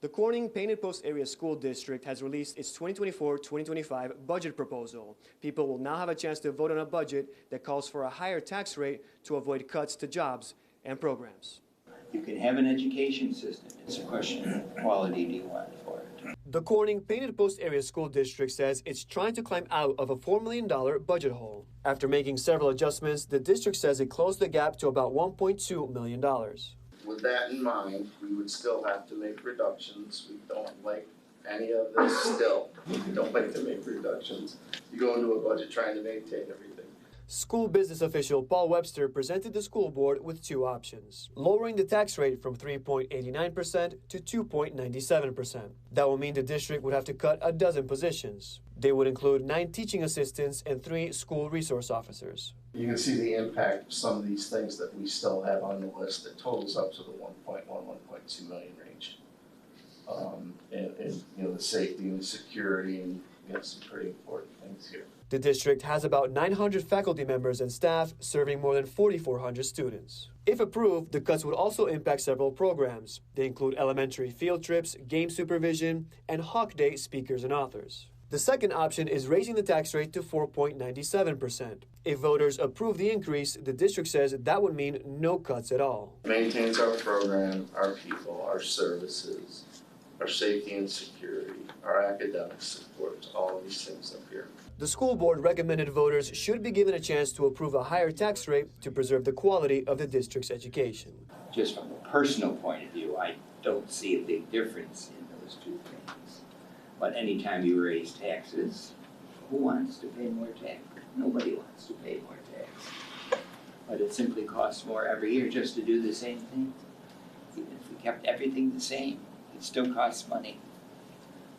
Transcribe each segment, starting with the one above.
The Corning Painted Post Area School District has released its 2024-2025 budget proposal. People will now have a chance to vote on a budget that calls for a higher tax rate to avoid cuts to jobs and programs. You can have an education system. It's a question of what quality do you want for it. The Corning Painted Post Area School District says it's trying to climb out of a $4 million budget hole. After making several adjustments, the district says it closed the gap to about $1.2 million. With that in mind, we would still have to make reductions. We don't like any of this still. We don't like to make reductions. You go into a budget trying to maintain everything. School business official Paul Webster presented the school board with two options: lowering the tax rate from 3.89% to 2.97%. That will mean the district would have to cut a dozen positions. They would include 9 teaching assistants and 3 school resource officers. You can see the impact of some of these things that we still have on the list that totals up to the 1.2 million range. And you know, the safety and the security, and you know, some pretty important things here. The district has about 900 faculty members and staff serving more than 4,400 students. If approved, the cuts would also impact several programs. They include elementary field trips, game supervision, and Hawk Day speakers and authors. The second option is raising the tax rate to 4.97%. If voters approve the increase, the district says that would mean no cuts at all. Maintains our program, our people, our services, our safety and security, our academic support, all of these things up here. The school board recommended voters should be given a chance to approve a higher tax rate to preserve the quality of the district's education. Just from a personal point of view, I don't see a big difference in those two things. But anytime you raise taxes, who wants to pay more tax? Nobody wants to pay more tax. But it simply costs more every year just to do the same thing. Even if we kept everything the same, it still costs money.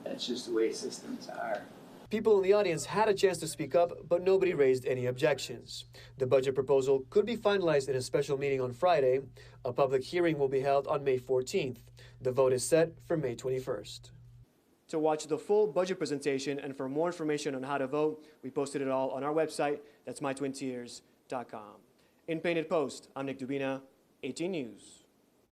That's just the way systems are. People in the audience had a chance to speak up, but nobody raised any objections. The budget proposal could be finalized in a special meeting on Friday. A public hearing will be held on May 14th. The vote is set for May 21st. To watch the full budget presentation and for more information on how to vote, we posted it all on our website. That's mytwintiers.com. In Painted Post, I'm Nick Dubina, 18 News.